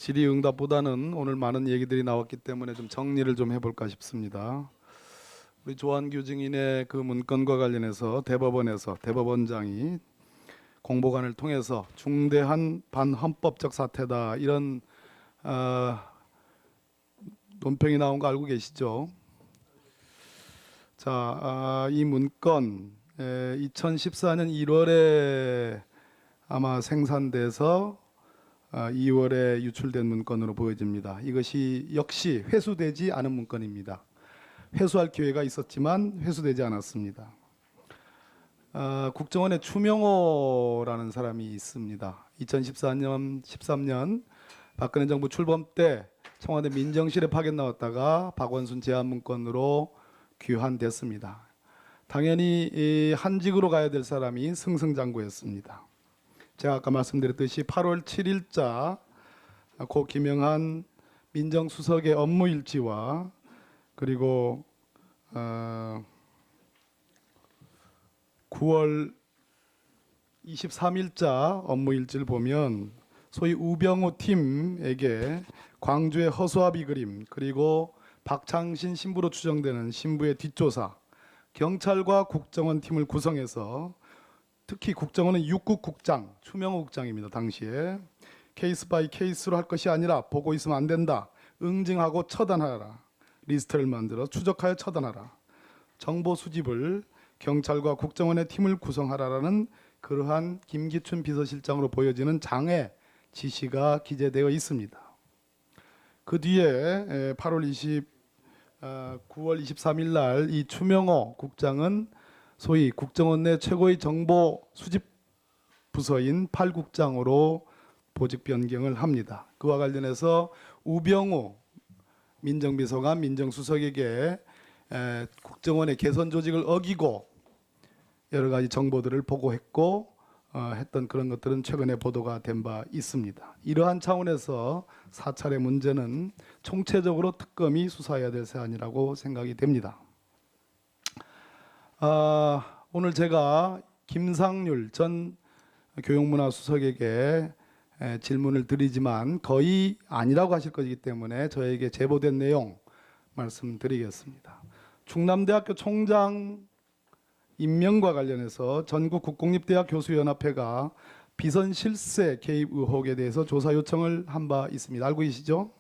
질의응답보다는 오늘 많은 얘기들이 나왔기 때문에 좀 정리를 좀 해볼까 싶습니다. 우리 조한규 증인의 그 문건과 관련해서 대법원에서 대법원장이 공보관을 통해서 중대한 반헌법적 사태다 이런 논평이 나온 거 알고 계시죠? 자, 이 문건 2014년 1월에 아마 생산돼서 2월에 유출된 문건으로 보여집니다. 이것이 역시 회수되지 않은 문건입니다. 회수할 기회가 있었지만 회수되지 않았습니다. 국정원에 추명호라는 사람이 있습니다. 2014년, 13년 박근혜 정부 출범 때 청와대 민정실에 파견 나왔다가 박원순 제안 문건으로 귀환됐습니다. 당연히 이 한직으로 가야 될 사람이 승승장구였습니다. 제가 아까 말씀드렸듯이 8월 7일자 고 김영한 민정수석의 업무일지와 그리고 9월 23일자 업무일지를 보면 소위 우병우 팀에게 광주의 허수아비 그림 그리고 박창신 신부로 추정되는 신부의 뒷조사, 경찰과 국정원 팀을 구성해서 특히 국정원은 6국 국장, 추명호 국장입니다. 당시에 케이스 바이 케이스로 할 것이 아니라 보고 있으면 안 된다. 응징하고 처단하라. 리스트를 만들어 추적하여 처단하라. 정보 수집을 경찰과 국정원의 팀을 구성하라라는 그러한 김기춘 비서실장으로 보여지는 장의 지시가 기재되어 있습니다. 그 뒤에 9월 23일 날 이 추명호 국장은 소위 국정원 내 최고의 정보 수집 부서인 8국장으로 보직 변경을 합니다. 그와 관련해서 우병우 민정비서관 민정수석에게 국정원의 개선 조직을 어기고 여러 가지 정보들을 보고했고 했던 그런 것들은 최근에 보도가 된 바 있습니다. 이러한 차원에서 사찰의 문제는 총체적으로 특검이 수사해야 될 사안이라고 생각이 됩니다. 오늘 제가 김상률 전 교육문화수석에게 질문을 드리지만 거의 아니라고 하실 것이기 때문에 저에게 제보된 내용 말씀드리겠습니다. 충남대학교 총장 임명과 관련해서 전국국공립대학 교수연합회가 비선 실세 개입 의혹에 대해서 조사 요청을 한 바 있습니다. 알고 계시죠?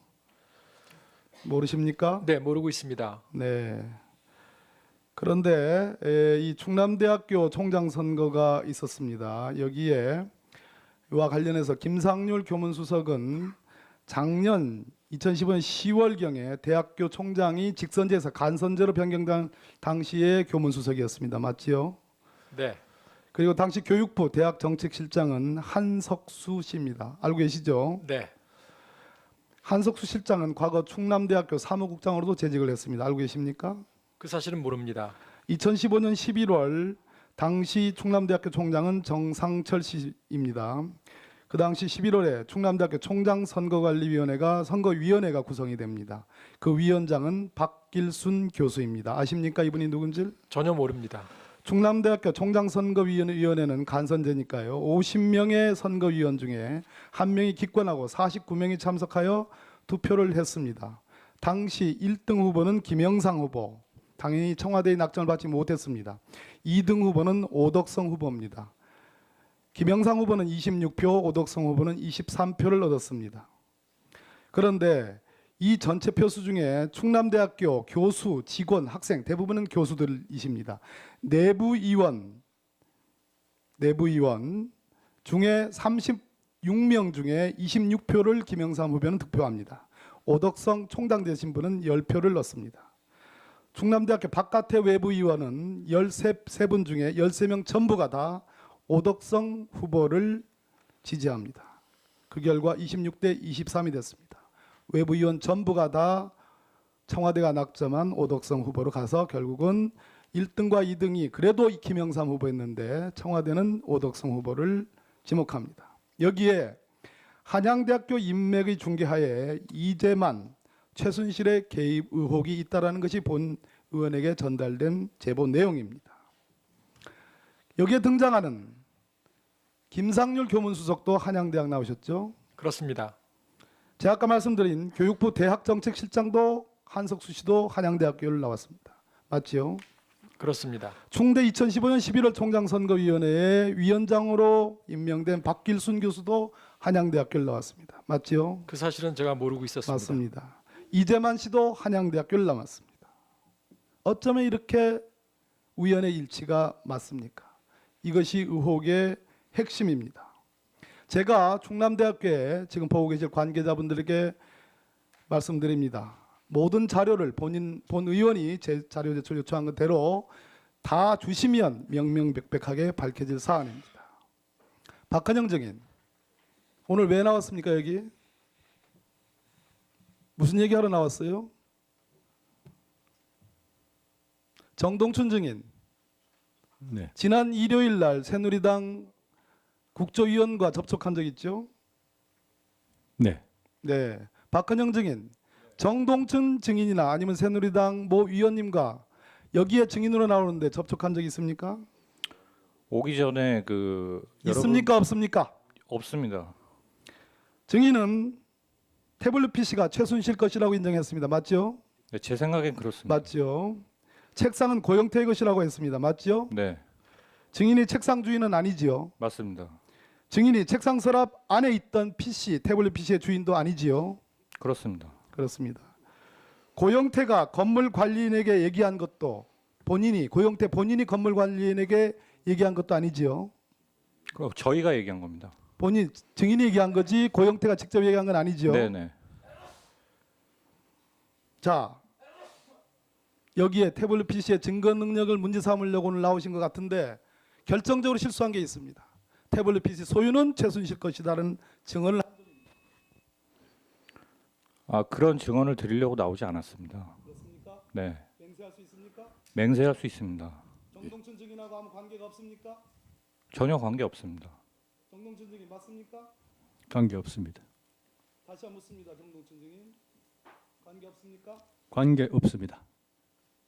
모르십니까? 네, 모르고 있습니다. 네. 그런데 이 충남대학교 총장 선거가 있었습니다. 여기에 이와 관련해서 김상률 교문수석은 작년 2015년 10월경에 대학교 총장이 직선제에서 간선제로 변경된 당시의 교문수석이었습니다. 맞지요? 네, 그리고 당시 교육부 대학정책실장은 한석수 씨입니다. 알고 계시죠? 네, 한석수 실장은 과거 충남대학교 사무국장으로도 재직을 했습니다. 알고 계십니까? 그 사실은 모릅니다. 2015년 11월 당시 충남대학교 총장은 정상철 씨입니다. 그 당시 11월에 충남대학교 총장선거관리위원회가 선거위원회가 구성이 됩니다. 그 위원장은 박길순 교수입니다. 아십니까? 이분이 누군지? 전혀 모릅니다. 충남대학교 총장선거위원회는 간선제니까요. 50명의 선거위원 중에 1명이 기권하고 49명이 참석하여 투표를 했습니다. 당시 1등 후보는 김영상 후보. 당연히 청와대의 낙점을 받지 못했습니다. 2등 후보는 오덕성 후보입니다. 김영상 후보는 26표, 오덕성 후보는 23표를 얻었습니다. 그런데 이 전체 표수 중에 충남대학교 교수, 직원, 학생 대부분은 교수들이십니다. 내부위원 중에 36명 중에 26표를 김영삼 후보는 득표합니다. 오덕성 총장 되신 분은 10표를 넣습니다. 충남대학교 바깥의 외부위원은 13분 중에 13명 전부가 다 오덕성 후보를 지지합니다. 그 결과 26대 23이 됐습니다. 외부위원 전부가 다 청와대가 낙점한 오덕성 후보로 가서 결국은 1등과 2등이 그래도 김영삼 후보였는데 청와대는 오덕성 후보를 지목합니다. 여기에 한양대학교 인맥의 중개하에 이재만, 최순실의 개입 의혹이 있다는 것이 본 의원에게 전달된 제보 내용입니다. 여기에 등장하는 김상률 교문수석도 한양대학 나오셨죠? 그렇습니다. 제가 아까 말씀드린 교육부 대학정책실장도 한석수 씨도 한양대학교를 나왔습니다. 맞지요? 그렇습니다. 충대 2015년 11월 총장선거위원회의 위원장으로 임명된 박길순 교수도 한양대학교를 나왔습니다. 맞지요? 그 사실은 제가 모르고 있었습니다. 맞습니다. 이재만 씨도 한양대학교를 나왔습니다. 어쩌면 이렇게 우연의 일치가 맞습니까? 이것이 의혹의 핵심입니다. 제가 충남대학교에 지금 보고 계실 관계자분들에게 말씀드립니다. 모든 자료를 본 의원이 제 자료 제출 요청한 것대로 다 주시면 명명백백하게 밝혀질 사안입니다. 박헌영 증인, 오늘 왜 나왔습니까 여기? 무슨 얘기하러 나왔어요? 정동춘 증인, 네. 지난 일요일 날 새누리당 국조위원과 접촉한 적 있죠? 네. 네. 박헌영 증인, 정동춘 증인이나 아니면 새누리당 모 위원님과 여기에 증인으로 나오는데 접촉한 적 있습니까? 오기 전에 그 있습니까? 없습니까? 없습니다. 증인은 태블릿 PC가 최순실 것이라고 인정했습니다. 맞죠? 네, 제 생각엔 그렇습니다. 맞죠? 책상은 고영태의 것이라고 했습니다. 맞죠? 네, 증인이 책상 주인은 아니지요. 맞습니다. 증인이 책상 서랍 안에 있던 PC, 태블릿 PC의 주인도 아니지요. 그렇습니다. 그렇습니다. 고영태가 건물 관리인에게 얘기한 것도 고영태 본인이 건물 관리인에게 얘기한 것도 아니지요. 그럼 저희가 얘기한 겁니다. 증인이 얘기한 거지 고영태가 직접 얘기한 건 아니지요. 네, 네. 자, 여기에 태블릿 PC의 증거 능력을 문제 삼으려고 오늘 나오신 것 같은데 결정적으로 실수한 게 있습니다. 태블릿 PC 소유는 최순실 것이다라는 증언을 그런 증언을 드리려고 나오지 않았습니다. 그렇습니까? 네, 맹세할 수 있습니까? 맹세할 수 있습니다. 정동춘 증인하고 아무 관계가 없습니까? 전혀 관계 없습니다. 정동춘 증인 맞습니까? 관계 없습니다. 다시 한번 묻습니다. 정동춘 증인 관계 없습니까? 관계 없습니다.